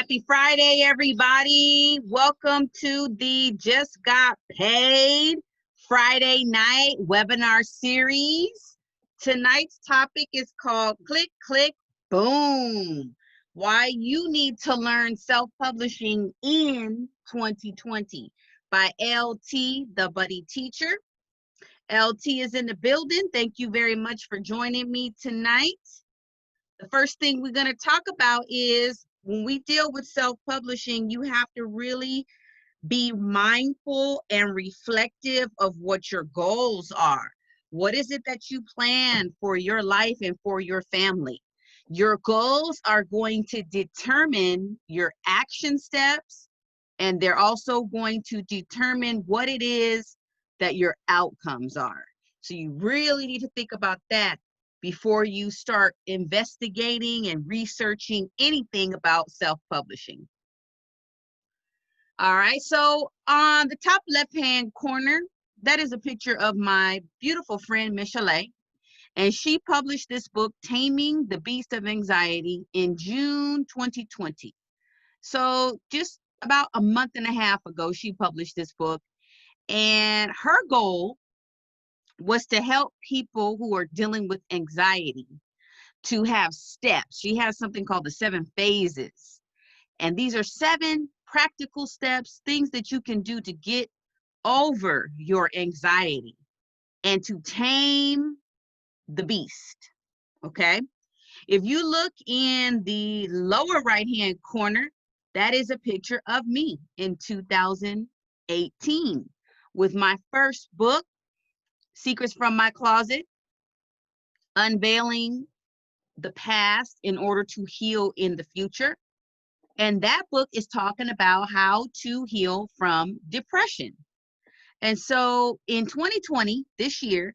Happy Friday, everybody. Welcome to the Just Got Paid Friday night webinar series. Tonight's topic is called Click, Click, Boom. Why you need to learn self-publishing in 2020 by LT, the Buddy Teacher. LT is in the building. Thank you very much for joining me tonight. The first thing we're going to talk about is when we deal with self-publishing, you have to really be mindful and reflective of what your goals are. What is it that you plan for your life and for your family? Your goals are going to determine your action steps, and they're also going to determine what it is that your outcomes are. So you really need to think about that before you start investigating and researching anything about self-publishing. All right, so on the top left-hand corner, that is a picture of my beautiful friend, Michelle, and she published this book, Taming the Beast of Anxiety, in June 2020. So just about a month and a half ago, she published this book, and her goal was to help people who are dealing with anxiety to have steps. She has something called the 7 phases. And these are 7 practical steps, things that you can do to get over your anxiety and to tame the beast, okay? If you look in the lower right-hand corner, that is a picture of me in 2018 with my first book, Secrets from My Closet, Unveiling the Past in Order to Heal in the Future. And that book is talking about how to heal from depression. And so in 2020, this year,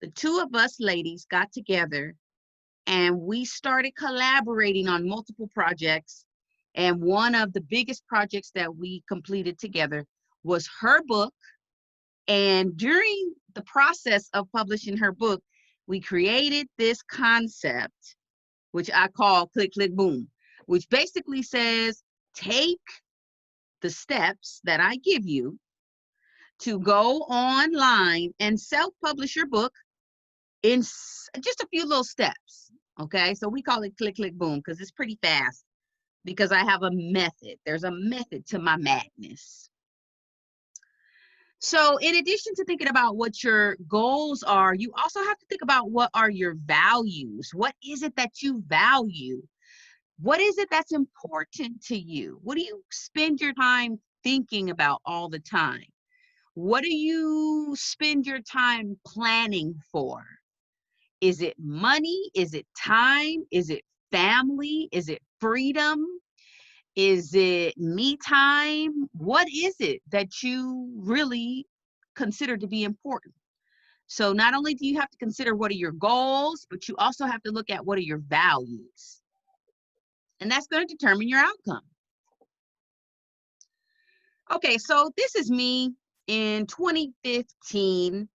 the two of us ladies got together and we started collaborating on multiple projects. And one of the biggest projects that we completed together was her book. And during the process of publishing her book, we created this concept, which I call Click, Click, Boom, which basically says, take the steps that I give you to go online and self-publish your book in just a few little steps, okay? So we call it Click, Click, Boom because it's pretty fast because I have a method. There's a method to my madness. So in addition to thinking about what your goals are, you also have to think about what are your values. What is it that you value? What is it that's important to you? What do you spend your time thinking about all the time? What do you spend your time planning for? Is it money? Is it time? Is it family? Is it freedom? Is it me time? What is it that you really consider to be important? So not only do you have to consider what are your goals, but you also have to look at what are your values. And that's going to determine your outcome. Okay, so this is me in 2015.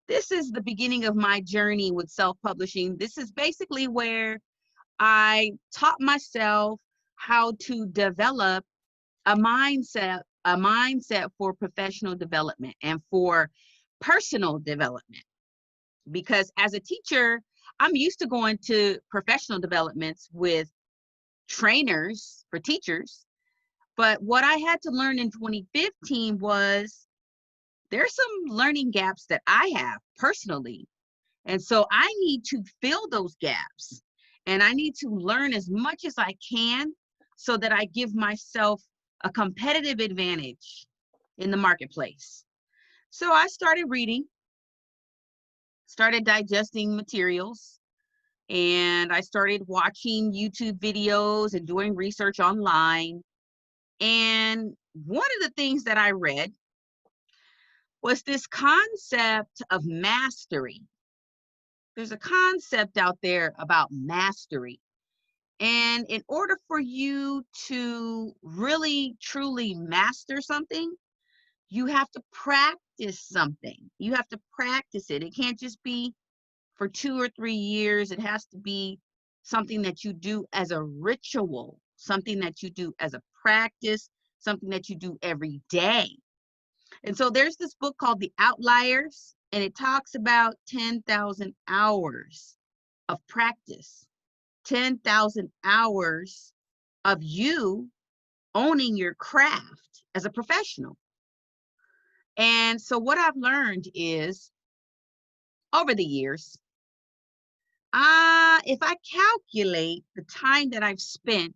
This is the beginning of my journey with self-publishing. This is basically where I taught myself how to develop a mindset for professional development and for personal development. Because as a teacher, I'm used to going to professional developments with trainers for teachers. But what I had to learn in 2015 was there's some learning gaps that I have personally. And so I need to fill those gaps. And I need to learn as much as I can so that I give myself a competitive advantage in the marketplace. So I started reading, started digesting materials, and I started watching YouTube videos and doing research online. And one of the things that I read was this concept of mastery. There's a concept out there about mastery. And in order for you to really, truly master something, you have to practice something. You have to practice it. It can't just be for 2 or 3 years. It has to be something that you do as a ritual something that you do as a practice, something that you do every day. And so there's this book called The Outliers, and it talks about 10,000 hours of practice, 10,000 hours of you owning your craft as a professional. And so what I've learned is over the years, if I calculate the time that I've spent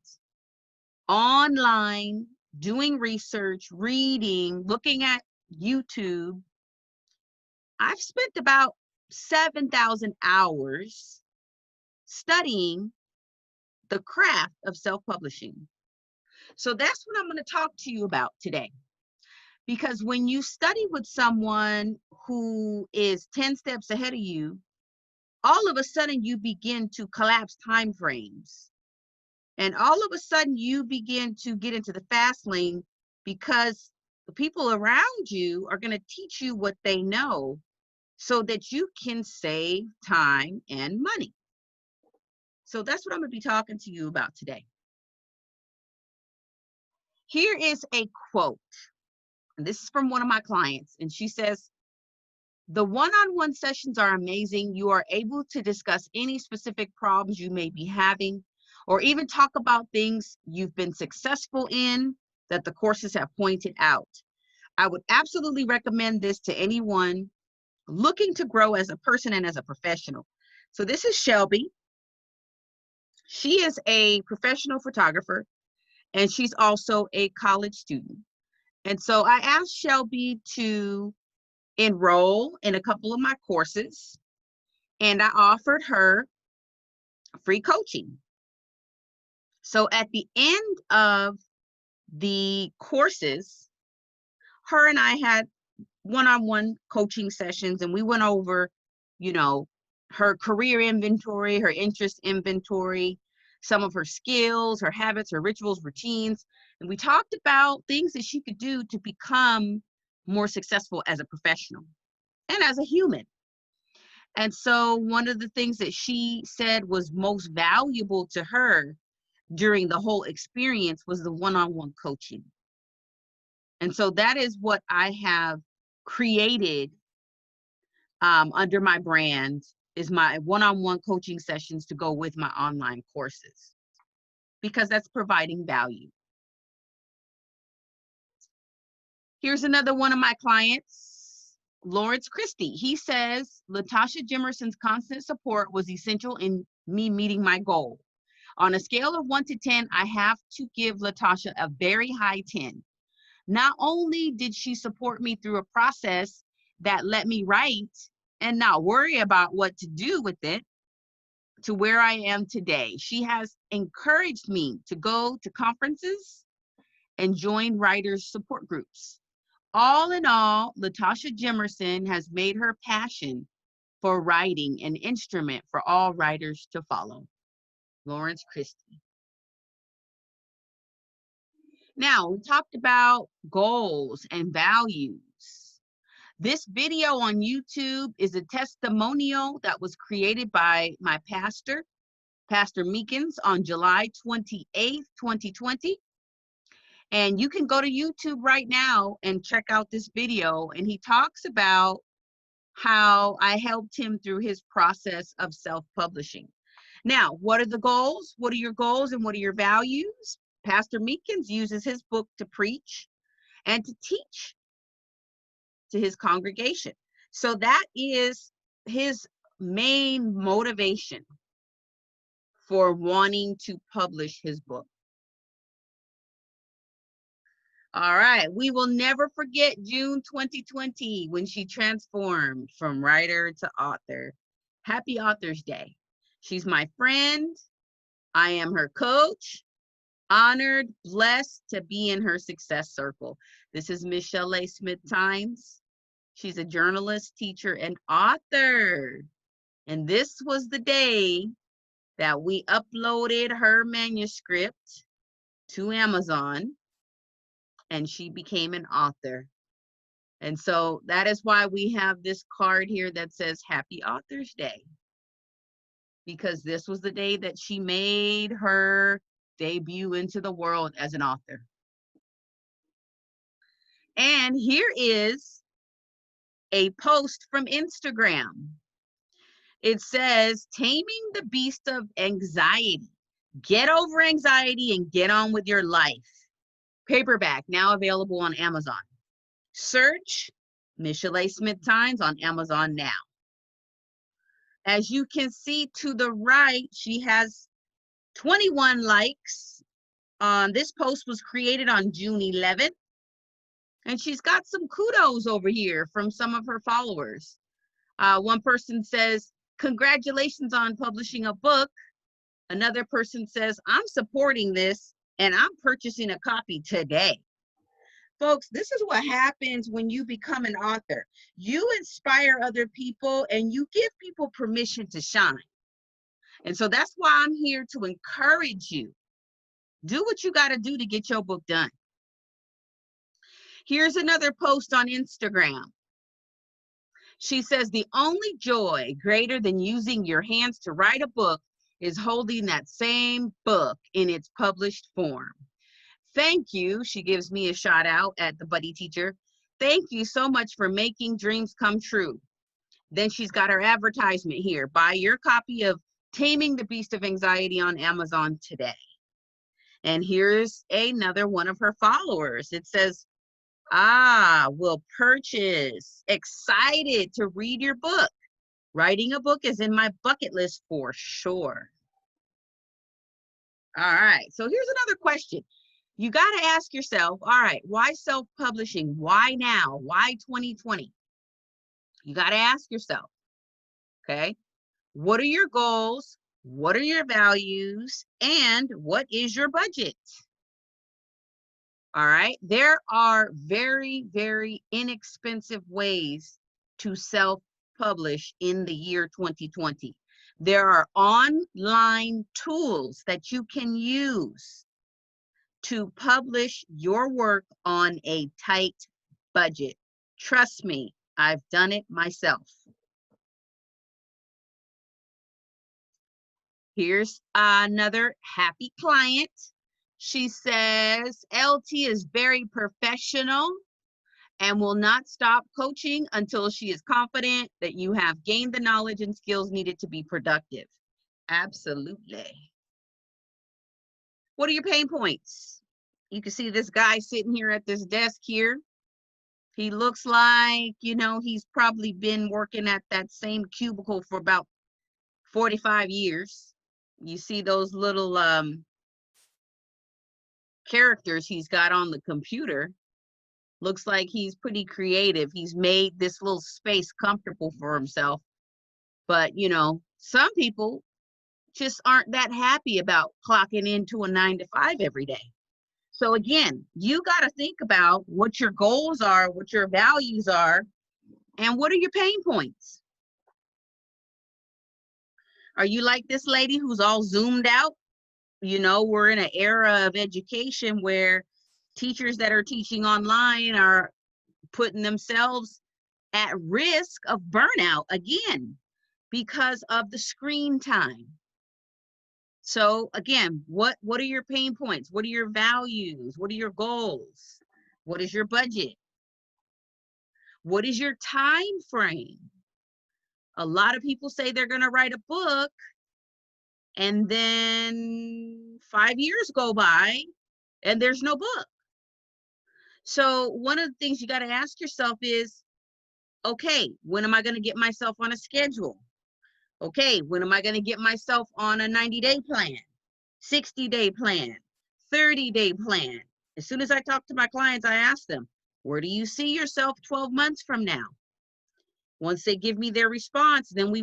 online doing research, reading, looking at YouTube, I've spent about 7,000 hours studying the craft of self-publishing. So that's what I'm going to talk to you about today. Because when you study with someone who is 10 steps ahead of you, all of a sudden you begin to collapse time frames. And all of a sudden you begin to get into the fast lane because the people around you are going to teach you what they know so that you can save time and money. So that's what I'm going to be talking to you about today. Here is a quote. And this is from one of my clients. And she says, "The one-on-one sessions are amazing. You are able to discuss any specific problems you may be having, or even talk about things you've been successful in that the courses have pointed out. I would absolutely recommend this to anyone looking to grow as a person and as a professional." So this is Shelby. She is a professional photographer, and she's also a college student. And so I asked Shelby to enroll in a couple of my courses, and I offered her free coaching. So at the end of the courses, her and I had one-on-one coaching sessions, and we went over, her career inventory, her interest inventory, some of her skills, her habits, her rituals, routines. And we talked about things that she could do to become more successful as a professional and as a human. And so one of the things that she said was most valuable to her during the whole experience was the one-on-one coaching. And so that is what I have created under my brand, is my one-on-one coaching sessions to go with my online courses, because that's providing value. Here's another one of my clients, Lawrence Christie. He says, "Latasha Jimerson's constant support was essential in me meeting my goal. On a scale of 1 to 10, I have to give Latasha a very high 10. Not only did she support me through a process that let me write and not worry about what to do with it to where I am today, she has encouraged me to go to conferences and join writers' support groups. All in all, Latasha Jimerson has made her passion for writing an instrument for all writers to follow." Lawrence Christie. Now, we talked about goals and values. This video on YouTube is a testimonial that was created by my pastor, Pastor Meekins, on July 28th, 2020. And you can go to YouTube right now and check out this video. And he talks about how I helped him through his process of self-publishing. Now, what are the goals? What are your goals and what are your values? Pastor Meekins uses his book to preach and to teach to his congregation. So that is his main motivation for wanting to publish his book. All right, we will never forget June 2020 when she transformed from writer to author. Happy Author's Day. She's my friend. I am her coach. Honored, blessed to be in her success circle. This is Miss Shelley Smith Times. She's a journalist, teacher, and author. And this was the day that we uploaded her manuscript to Amazon, and she became an author. And so that is why we have this card here that says Happy Author's Day, because this was the day that she made her debut into the world as an author. And here is a post from Instagram. It says, "Taming the beast of anxiety. Get over anxiety and get on with your life." Paperback, now available on Amazon. Search Michelet Smith Times on Amazon now. As you can see to the right, she has 21 likes. This post was created on June 11th. And she's got some kudos over here from some of her followers. One person says, "Congratulations on publishing a book." Another person says, "I'm supporting this and I'm purchasing a copy today." Folks, this is what happens when you become an author. You inspire other people and you give people permission to shine. And so that's why I'm here to encourage you. Do what you got to do to get your book done. Here's another post on Instagram. She says, "The only joy greater than using your hands to write a book is holding that same book in its published form. Thank you." She gives me a shout out at the Buddy Teacher. "Thank you so much for making dreams come true." Then she's got her advertisement here. "Buy your copy of Taming the Beast of Anxiety on Amazon today." And here's another one of her followers. It says, "Will purchase. Excited to read your book. Writing a book is in my bucket list for sure." All right, so here's another question. You got to ask yourself, all right, why self-publishing? Why now? Why 2020? You got to ask yourself, okay? What are your goals? What are your values? And what is your budget? All right, there are very, very inexpensive ways to self-publish in the year 2020. There are online tools that you can use to publish your work on a tight budget. Trust me, I've done it myself. Here's another happy client. She says, "LT is very professional and will not stop coaching until she is confident that you have gained the knowledge and skills needed to be productive." Absolutely. What are your pain points? You can see this guy sitting here at this desk here. He looks like, he's probably been working at that same cubicle for about 45 years. You see those little characters he's got on the computer. Looks like he's pretty creative. He's made this little space comfortable for himself. But, some people just aren't that happy about clocking into a 9-to-5 every day. So again, you got to think about what your goals are, what your values are, and what are your pain points. Are you like this lady who's all zoomed out? We're in an era of education where teachers that are teaching online are putting themselves at risk of burnout again because of the screen time. So again, what are your pain points? What are your values? What are your goals? What is your budget? What is your time frame? A lot of people say they're going to write a book and then 5 years go by and there's no book. So one of the things you got to ask yourself is, okay, when am I going to get myself on a schedule? Okay, when am I going to get myself on a 90-day plan, 60-day plan, 30-day plan? As soon as I talk to my clients, I ask them, where do you see yourself 12 months from now? Once they give me their response, then we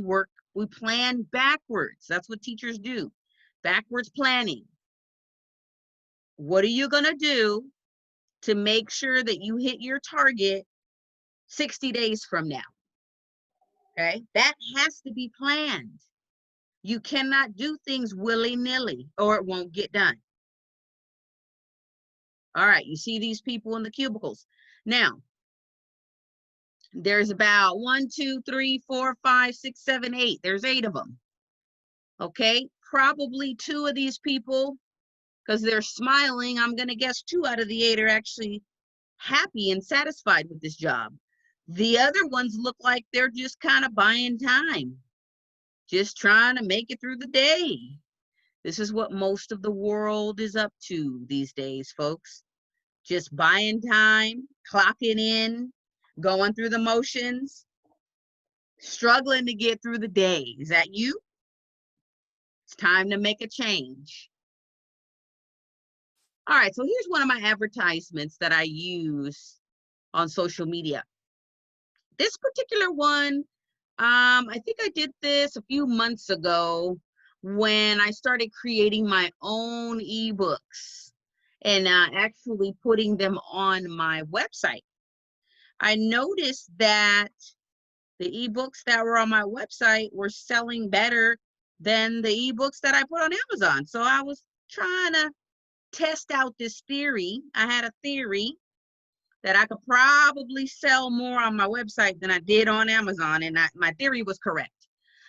plan backwards. That's what teachers do, backwards planning. What are you going to do to make sure that you hit your target 60 days from now? Okay, that has to be planned. You cannot do things willy-nilly or it won't get done. All right, you see these people in the cubicles. Now, there's about 1, 2, 3, 4, 5, 6, 7, 8. There's 8 of them. Okay, probably 2 of these people because they're smiling. I'm going to guess 2 out of the 8 are actually happy and satisfied with this job. The other ones look like they're just kind of buying time, just trying to make it through the day. This is what most of the world is up to these days, folks. Just buying time, clocking in, going through the motions, struggling to get through the day. Is that you? It's time to make a change. All right, so here's one of my advertisements that I use on social media. This particular one, I think I did this a few months ago when I started creating my own ebooks and actually putting them on my website. I noticed that the ebooks that were on my website were selling better than the ebooks that I put on Amazon. So I was trying to test out this theory. I had a theory that I could probably sell more on my website than I did on Amazon, and my theory was correct.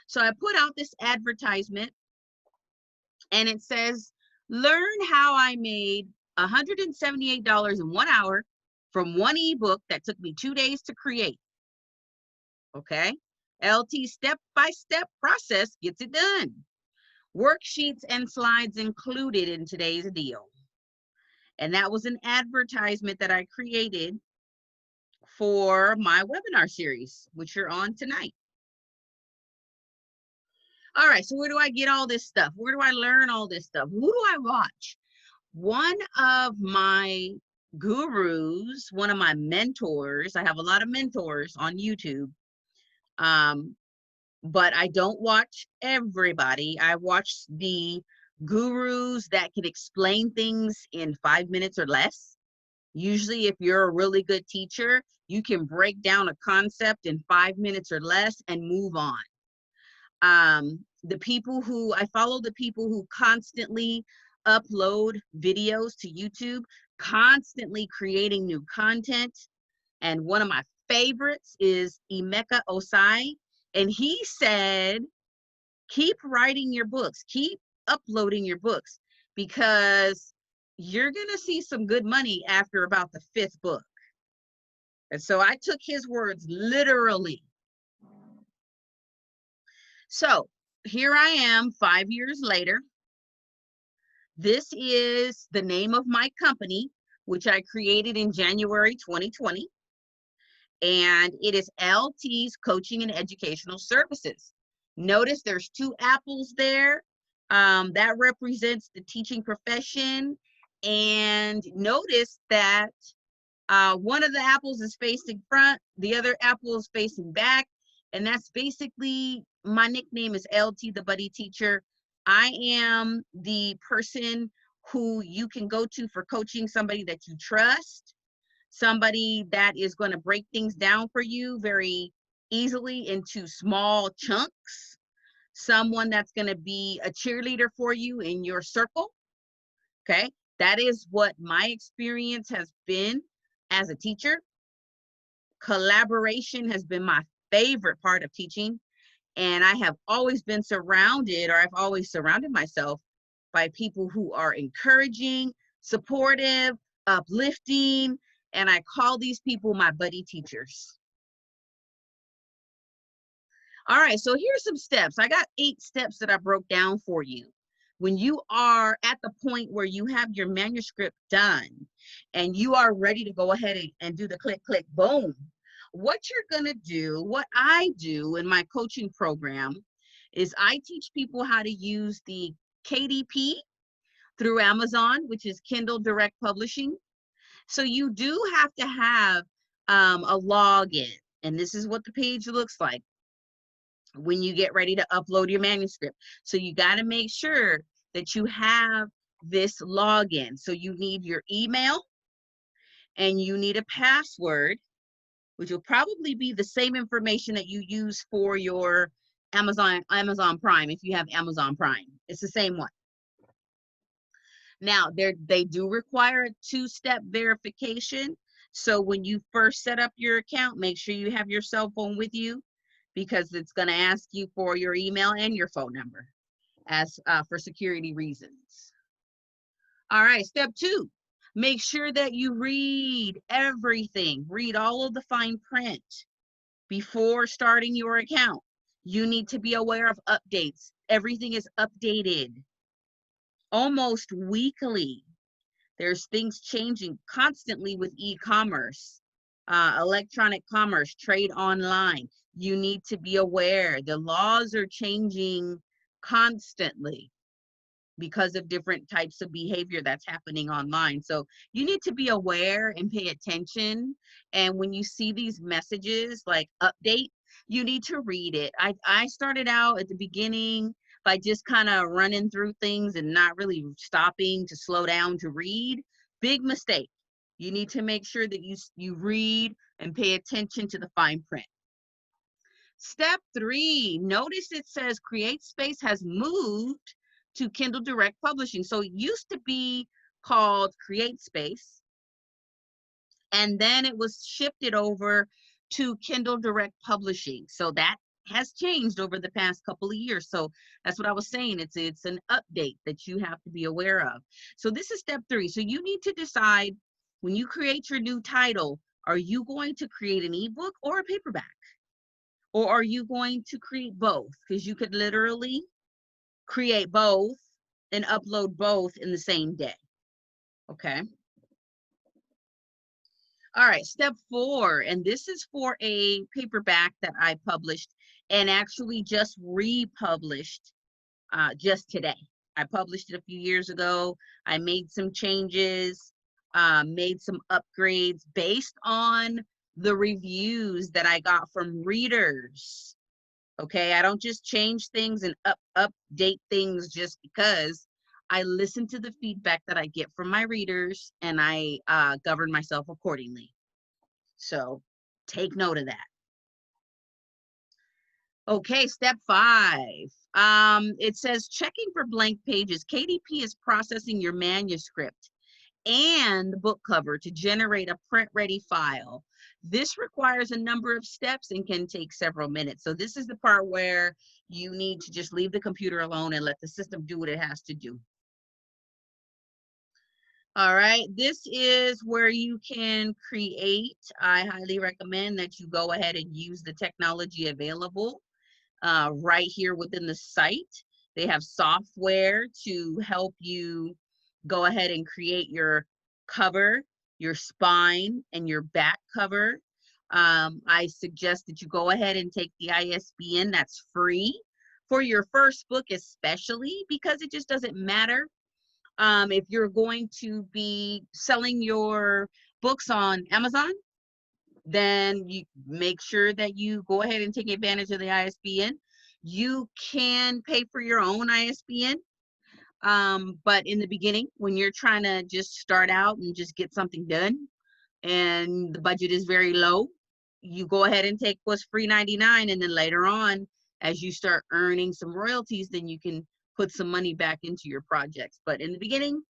So I put out this advertisement, and it says, learn how I made $178 in 1 hour from one ebook that took me 2 days to create. Okay, LT step-by-step process gets it done. Worksheets and slides included in today's deal. And that was an advertisement that I created for my webinar series, which you're on tonight. All right, so where do I get all this stuff? Where do I learn all this stuff? Who do I watch? One of my gurus, one of my mentors, I have a lot of mentors on YouTube, but I don't watch everybody. I watch the gurus that can explain things in 5 minutes or less. Usually, if you're a really good teacher, you can break down a concept in 5 minutes or less and move on. I follow the people who constantly upload videos to YouTube, constantly creating new content. And one of my favorites is Emeka Osai. And he said, keep writing your books, keep uploading your books, because you're going to see some good money after about the 5th book. And so I took his words literally. So here I am 5 years later. This is the name of my company, which I created in January 2020. And it is LT's Coaching and Educational Services. Notice there's 2 apples there. That represents the teaching profession. And notice that one of the apples is facing front, the other apple is facing back. And that's basically, my nickname is LT, the Buddy Teacher. I am the person who you can go to for coaching, somebody that you trust, somebody that is going to break things down for you very easily into small chunks, someone that's going to be a cheerleader for you in your circle. Okay, that is what my experience has been as a teacher. Collaboration has been my favorite part of teaching, and I have always been surrounded, or I've always surrounded myself by people who are encouraging, supportive, uplifting, and I call these people my buddy teachers. All right, so here's some steps. I got 8 steps that I broke down for you. When you are at the point where you have your manuscript done and you are ready to go ahead and do the click, click, boom, what you're gonna do, what I do in my coaching program is I teach people how to use the KDP through Amazon, which is Kindle Direct Publishing. So you do have to have a login, and this is what the page looks like when you get ready to upload your manuscript. So you got to make sure that you have this login. So you need your email and you need a password, which will probably be the same information that you use for your Amazon Prime. If you have Amazon Prime, it's the same one. Now, they do require a 2-step verification. So when you first set up your account, make sure you have your cell phone with you, because it's going to ask you for your email and your phone number as for security reasons. All right, step 2, make sure that you read everything. Read all of the fine print before starting your account. You need to be aware of updates. Everything is updated almost weekly. There's things changing constantly with e-commerce, electronic commerce, trade online. You need to be aware. The laws are changing constantly because of different types of behavior that's happening online. So you need to be aware and pay attention. And when you see these messages like update, you need to read it. I started out at the beginning by just kind of running through things and not really stopping to slow down to read. Big mistake. You need to make sure that you read and pay attention to the fine print. Step 3, notice it says CreateSpace has moved to Kindle Direct Publishing. So it used to be called CreateSpace, and then it was shifted over to Kindle Direct Publishing. So that has changed over the past couple of years. So that's what I was saying. It's an update that you have to be aware of. So this is step 3. So you need to decide when you create your new title, are you going to create an ebook or a paperback? Or are you going to create both? Because you could literally create both and upload both in the same day. Okay. All right, step 4, and this is for a paperback that I published and actually just republished just today. I published it a few years ago. I made some changes, made some upgrades based on the reviews that I got from readers. Okay, I don't just change things and update things just because. I listen to the feedback that I get from my readers, and I govern myself accordingly. So take note of that. Okay, step 5. It says checking for blank pages. KDP is processing your manuscript and the book cover to generate a print-ready file. This requires a number of steps and can take several minutes. So this is the part where you need to just leave the computer alone and let the system do what it has to do. All right, this is where you can create. I highly recommend that you go ahead and use the technology available right here within the site. They have software to help you go ahead and create your cover, your spine, and your back cover. I suggest that you go ahead and take the ISBN. That's free for your first book, especially because it just doesn't matter if you're going to be selling your books on Amazon, then you make sure that you go ahead and take advantage of the ISBN. You can pay for your own ISBN, but in the beginning, when you're trying to just start out and just get something done and the budget is very low, you go ahead and take what's free 99, and then later on, as you start earning some royalties, then you can put some money back into your projects. But in the beginning,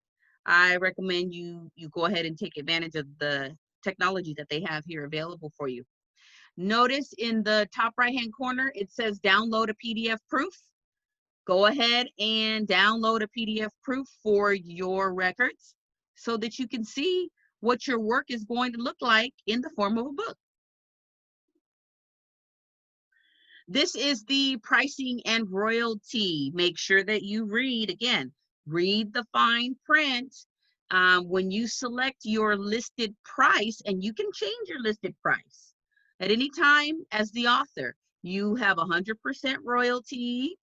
I recommend you go ahead and take advantage of the technology that they have here available for you. Notice in the top right hand corner, it says download a PDF proof. Go ahead and download a PDF proof for your records so that you can see what your work is going to look like in the form of a book. This is the pricing and royalty. Make sure that you read the fine print when you select your listed price, and you can change your listed price at any time as the author. You have 100% royalty.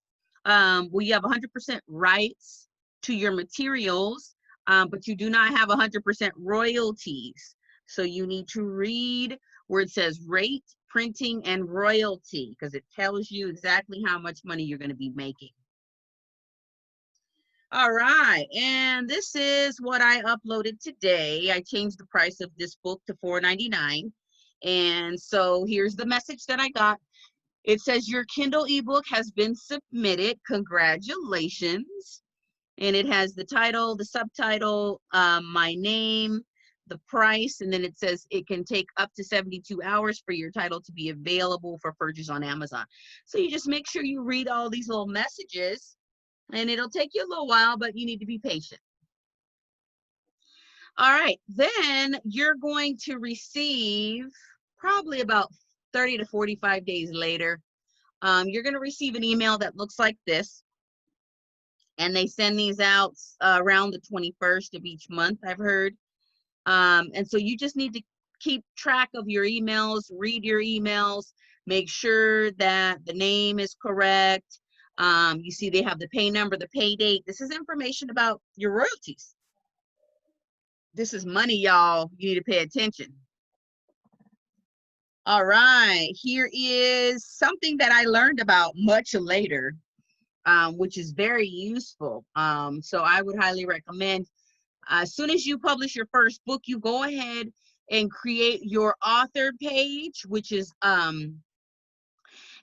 You have 100% rights to your materials, but you do not have 100% royalties. So you need to read where it says rate, printing, and royalty, because it tells you exactly how much money you're going to be making. All right, and this is what I uploaded today. I changed the price of this book to $4.99. And so here's the message that I got. It says your Kindle ebook has been submitted. Congratulations. And it has the title, the subtitle, my name, the price, and then it says it can take up to 72 hours for your title to be available for purchase on Amazon. So you just make sure you read all these little messages, and it'll take you a little while, but you need to be patient. All right, then you're going to receive probably about 30 to 45 days later. You're going to receive an email that looks like this, and they send these out around the 21st of each month, I've heard. And so you just need to keep track of your emails, read your emails, make sure that the name is correct. You see they have the pay number, the pay date. This is information about your royalties. This is money, y'all. You need to pay attention. All right, here is something that I learned about much later, which is very useful. So I would highly recommend, as soon as you publish your first book, you go ahead and create your author page, which is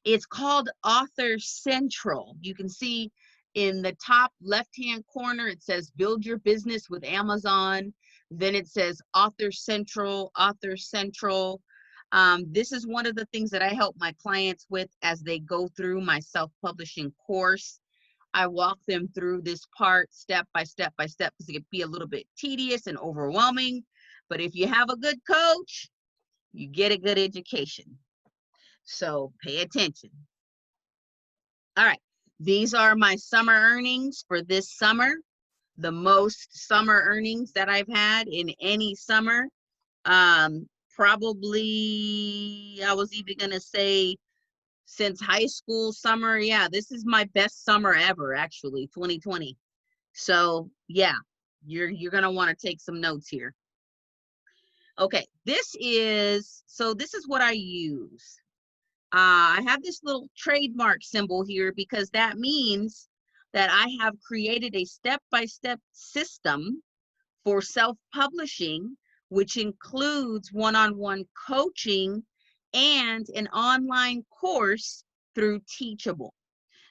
it's called Author Central. You can see in the top left-hand corner, it says build your business with Amazon. Then it says Author Central, Author Central. This is one of the things that I help my clients with as they go through my self-publishing course. I walk them through this part step by step by step, because it can be a little bit tedious and overwhelming. But if you have a good coach, you get a good education. So pay attention. All right, these are my summer earnings for this summer, the most summer earnings that I've had in any summer. Probably, I was even gonna say since high school summer. Yeah, this is my best summer ever, actually, 2020. So yeah, you're gonna want to take some notes here. Okay, this is what I use. I have this little trademark symbol here because that means that I have created a step-by-step system for self-publishing, which includes one-on-one coaching and an online course through Teachable.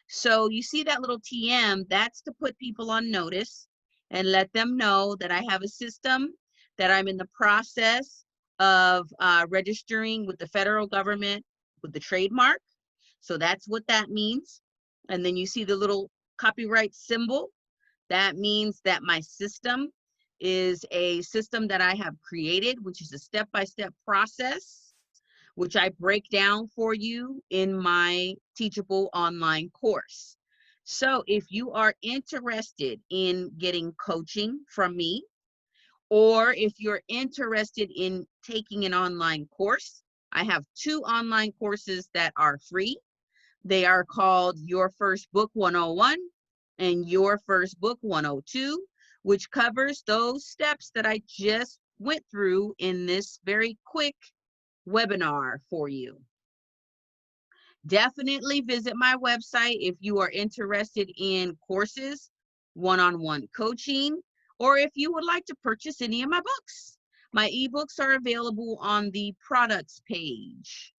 So you see that little TM, that's to put people on notice and let them know that I have a system, that I'm in the process of registering with the federal government with the trademark. So that's what that means. And then you see the little copyright symbol. That means that my system is a system that I have created, which is a step-by-step process, which I break down for you in my Teachable online course. So if you are interested in getting coaching from me, or if you're interested in taking an online course, I have 2 online courses that are free. They are called Your First Book 101 and Your First Book 102, which covers those steps that I just went through in this very quick webinar for you. Definitely visit my website if you are interested in courses, one-on-one coaching, or if you would like to purchase any of my books. My ebooks are available on the products page.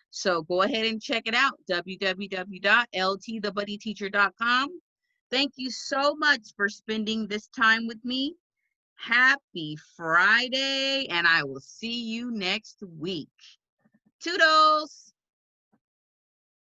So go ahead and check it out, www.ltthebuddyteacher.com. Thank you so much for spending this time with me. Happy Friday, and I will see you next week. Toodles!